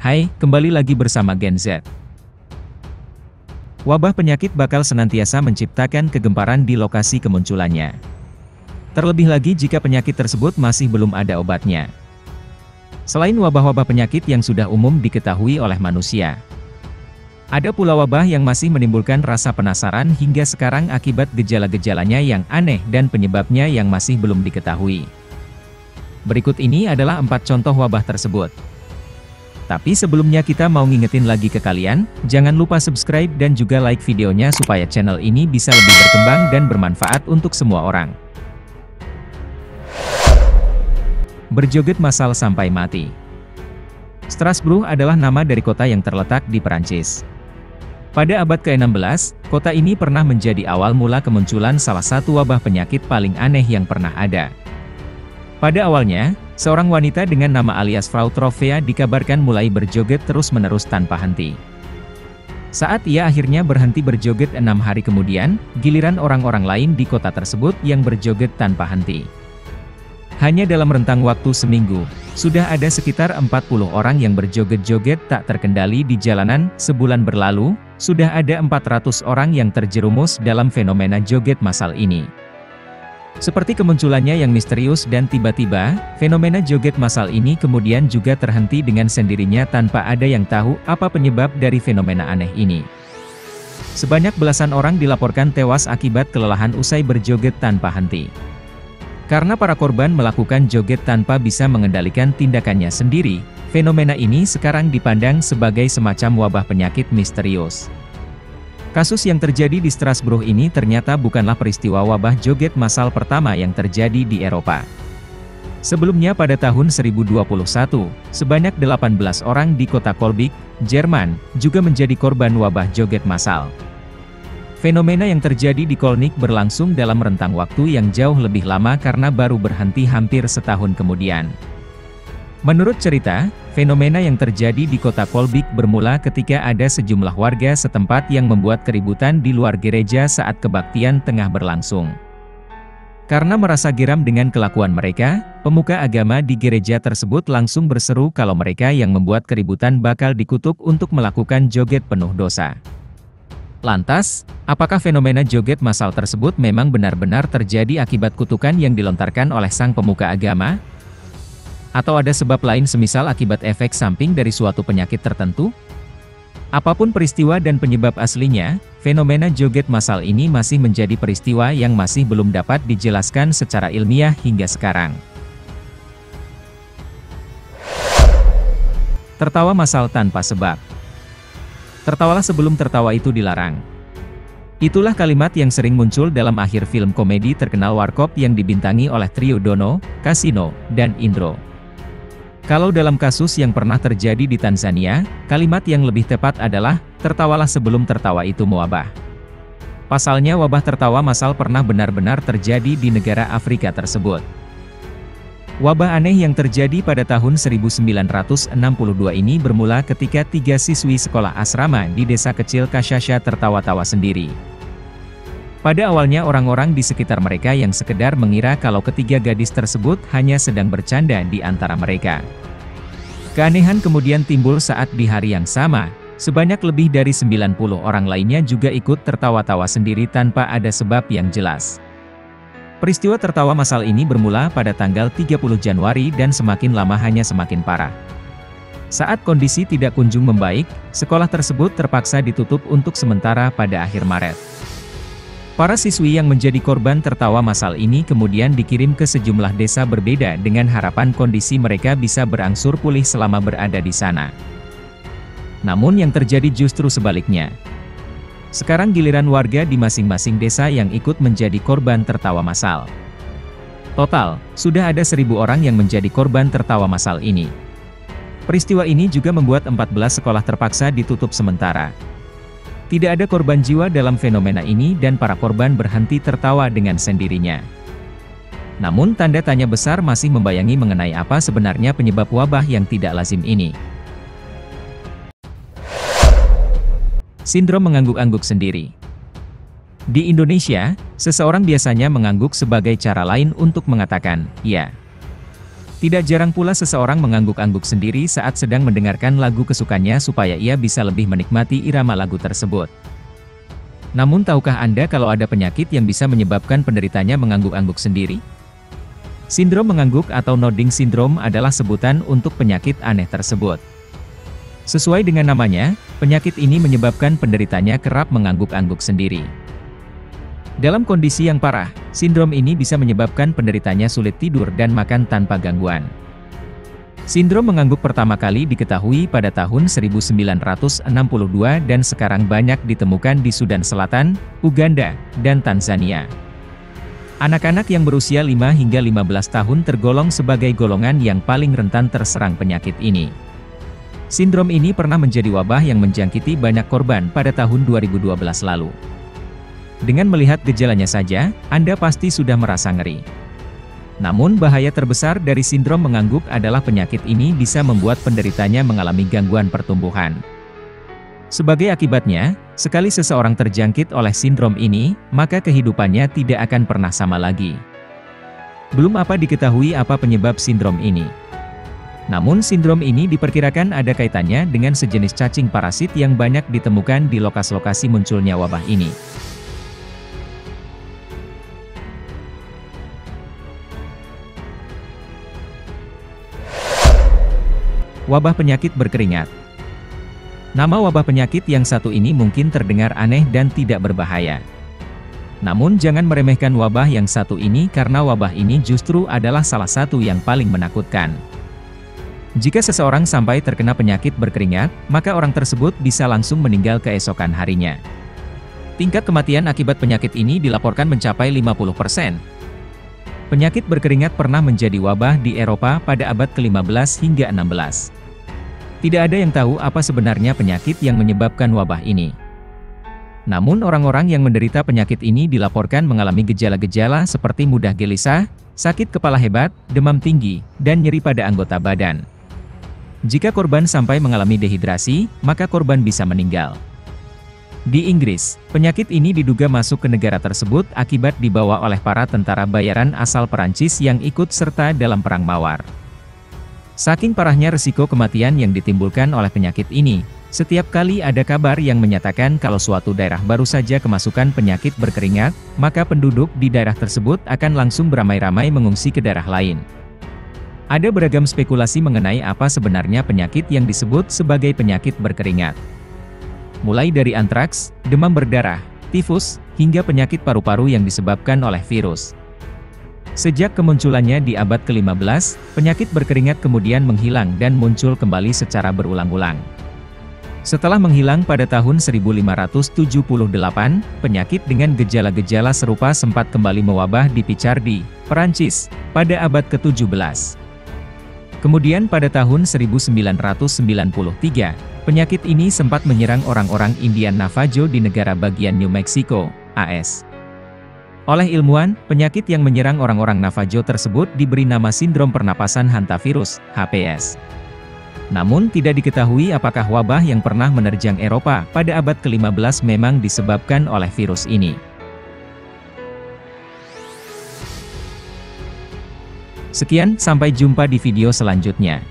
Hai, kembali lagi bersama Gen Z. Wabah penyakit bakal senantiasa menciptakan kegemparan di lokasi kemunculannya. Terlebih lagi jika penyakit tersebut masih belum ada obatnya. Selain wabah-wabah penyakit yang sudah umum diketahui oleh manusia, ada pula wabah yang masih menimbulkan rasa penasaran hingga sekarang akibat gejala-gejalanya yang aneh dan penyebabnya yang masih belum diketahui. Berikut ini adalah 4 contoh wabah tersebut. Tapi sebelumnya kita mau ngingetin lagi ke kalian, jangan lupa subscribe dan juga like videonya supaya channel ini bisa lebih berkembang dan bermanfaat untuk semua orang. Berjoget massal sampai mati. Strasbourg adalah nama dari kota yang terletak di Perancis. Pada abad ke-16, kota ini pernah menjadi awal mula kemunculan salah satu wabah penyakit paling aneh yang pernah ada. Pada awalnya, seorang wanita dengan nama alias Frau Tropea dikabarkan mulai berjoget terus-menerus tanpa henti. Saat ia akhirnya berhenti berjoget 6 hari kemudian, giliran orang-orang lain di kota tersebut yang berjoget tanpa henti. Hanya dalam rentang waktu seminggu, sudah ada sekitar 40 orang yang berjoget-joget tak terkendali di jalanan. Sebulan berlalu, sudah ada 400 orang yang terjerumus dalam fenomena joget massal ini. Seperti kemunculannya yang misterius dan tiba-tiba, fenomena joget massal ini kemudian juga terhenti dengan sendirinya tanpa ada yang tahu apa penyebab dari fenomena aneh ini. Sebanyak belasan orang dilaporkan tewas akibat kelelahan usai berjoget tanpa henti. Karena para korban melakukan joget tanpa bisa mengendalikan tindakannya sendiri, fenomena ini sekarang dipandang sebagai semacam wabah penyakit misterius. Kasus yang terjadi di Strasbourg ini ternyata bukanlah peristiwa wabah joget massal pertama yang terjadi di Eropa. Sebelumnya pada tahun 1021, sebanyak 18 orang di kota Kolbik, Jerman, juga menjadi korban wabah joget massal. Fenomena yang terjadi di Kolnik berlangsung dalam rentang waktu yang jauh lebih lama karena baru berhenti hampir setahun kemudian. Menurut cerita, fenomena yang terjadi di kota Kolbik bermula ketika ada sejumlah warga setempat yang membuat keributan di luar gereja saat kebaktian tengah berlangsung. Karena merasa geram dengan kelakuan mereka, pemuka agama di gereja tersebut langsung berseru kalau mereka yang membuat keributan bakal dikutuk untuk melakukan joget penuh dosa. Lantas, apakah fenomena joget massal tersebut memang benar-benar terjadi akibat kutukan yang dilontarkan oleh sang pemuka agama? Atau ada sebab lain semisal akibat efek samping dari suatu penyakit tertentu? Apapun peristiwa dan penyebab aslinya, fenomena joget massal ini masih menjadi peristiwa yang masih belum dapat dijelaskan secara ilmiah hingga sekarang. Tertawa massal tanpa sebab. Tertawalah sebelum tertawa itu dilarang. Itulah kalimat yang sering muncul dalam akhir film komedi terkenal Warkop yang dibintangi oleh trio Dono, Kasino, dan Indro. Kalau dalam kasus yang pernah terjadi di Tanzania, kalimat yang lebih tepat adalah, tertawalah sebelum tertawa itu mewabah. Pasalnya wabah tertawa massal pernah benar-benar terjadi di negara Afrika tersebut. Wabah aneh yang terjadi pada tahun 1962 ini bermula ketika 3 siswi sekolah asrama di desa kecil Kashasha tertawa-tawa sendiri. Pada awalnya orang-orang di sekitar mereka yang sekedar mengira kalau ketiga gadis tersebut hanya sedang bercanda di antara mereka. Keanehan kemudian timbul saat di hari yang sama, sebanyak lebih dari 90 orang lainnya juga ikut tertawa-tawa sendiri tanpa ada sebab yang jelas. Peristiwa tertawa massal ini bermula pada tanggal 30 Januari dan semakin lama hanya semakin parah. Saat kondisi tidak kunjung membaik, sekolah tersebut terpaksa ditutup untuk sementara pada akhir Maret. Para siswi yang menjadi korban tertawa massal ini kemudian dikirim ke sejumlah desa berbeda dengan harapan kondisi mereka bisa berangsur pulih selama berada di sana. Namun yang terjadi justru sebaliknya. Sekarang giliran warga di masing-masing desa yang ikut menjadi korban tertawa massal. Total, sudah ada 1.000 orang yang menjadi korban tertawa massal ini. Peristiwa ini juga membuat 14 sekolah terpaksa ditutup sementara. Tidak ada korban jiwa dalam fenomena ini dan para korban berhenti tertawa dengan sendirinya. Namun tanda tanya besar masih membayangi mengenai apa sebenarnya penyebab wabah yang tidak lazim ini. Sindrom mengangguk-angguk sendiri. Di Indonesia, seseorang biasanya mengangguk sebagai cara lain untuk mengatakan, "Ya." Tidak jarang pula seseorang mengangguk-angguk sendiri saat sedang mendengarkan lagu kesukaannya supaya ia bisa lebih menikmati irama lagu tersebut. Namun tahukah Anda kalau ada penyakit yang bisa menyebabkan penderitanya mengangguk-angguk sendiri? Sindrom mengangguk atau nodding syndrome adalah sebutan untuk penyakit aneh tersebut. Sesuai dengan namanya, penyakit ini menyebabkan penderitanya kerap mengangguk-angguk sendiri. Dalam kondisi yang parah, sindrom ini bisa menyebabkan penderitanya sulit tidur dan makan tanpa gangguan. Sindrom mengangguk pertama kali diketahui pada tahun 1962 dan sekarang banyak ditemukan di Sudan Selatan, Uganda, dan Tanzania. Anak-anak yang berusia 5 hingga 15 tahun tergolong sebagai golongan yang paling rentan terserang penyakit ini. Sindrom ini pernah menjadi wabah yang menjangkiti banyak korban pada tahun 2012 lalu. Dengan melihat gejalanya saja, Anda pasti sudah merasa ngeri. Namun bahaya terbesar dari sindrom mengangguk adalah penyakit ini bisa membuat penderitanya mengalami gangguan pertumbuhan. Sebagai akibatnya, sekali seseorang terjangkit oleh sindrom ini, maka kehidupannya tidak akan pernah sama lagi. Belum apa diketahui apa penyebab sindrom ini. Namun sindrom ini diperkirakan ada kaitannya dengan sejenis cacing parasit yang banyak ditemukan di lokasi-lokasi munculnya wabah ini. Wabah penyakit berkeringat. Nama wabah penyakit yang satu ini mungkin terdengar aneh dan tidak berbahaya. Namun jangan meremehkan wabah yang satu ini karena wabah ini justru adalah salah satu yang paling menakutkan. Jika seseorang sampai terkena penyakit berkeringat, maka orang tersebut bisa langsung meninggal keesokan harinya. Tingkat kematian akibat penyakit ini dilaporkan mencapai 50%. Penyakit berkeringat pernah menjadi wabah di Eropa pada abad ke-15 hingga 16. Tidak ada yang tahu apa sebenarnya penyakit yang menyebabkan wabah ini. Namun orang-orang yang menderita penyakit ini dilaporkan mengalami gejala-gejala seperti mudah gelisah, sakit kepala hebat, demam tinggi, dan nyeri pada anggota badan. Jika korban sampai mengalami dehidrasi, maka korban bisa meninggal. Di Inggris, penyakit ini diduga masuk ke negara tersebut akibat dibawa oleh para tentara bayaran asal Perancis yang ikut serta dalam Perang Mawar. Saking parahnya resiko kematian yang ditimbulkan oleh penyakit ini, setiap kali ada kabar yang menyatakan kalau suatu daerah baru saja kemasukan penyakit berkeringat, maka penduduk di daerah tersebut akan langsung beramai-ramai mengungsi ke daerah lain. Ada beragam spekulasi mengenai apa sebenarnya penyakit yang disebut sebagai penyakit berkeringat. Mulai dari antraks, demam berdarah, tifus, hingga penyakit paru-paru yang disebabkan oleh virus. Sejak kemunculannya di abad ke-15, penyakit berkeringat kemudian menghilang dan muncul kembali secara berulang-ulang. Setelah menghilang pada tahun 1578, penyakit dengan gejala-gejala serupa sempat kembali mewabah di Picardie, Perancis, pada abad ke-17. Kemudian pada tahun 1993, penyakit ini sempat menyerang orang-orang Indian Navajo di negara bagian New Mexico, AS. Oleh ilmuwan, penyakit yang menyerang orang-orang Navajo tersebut diberi nama sindrom pernapasan hantavirus, HPS. Namun tidak diketahui apakah wabah yang pernah menerjang Eropa pada abad ke-15 memang disebabkan oleh virus ini. Sekian, sampai jumpa di video selanjutnya.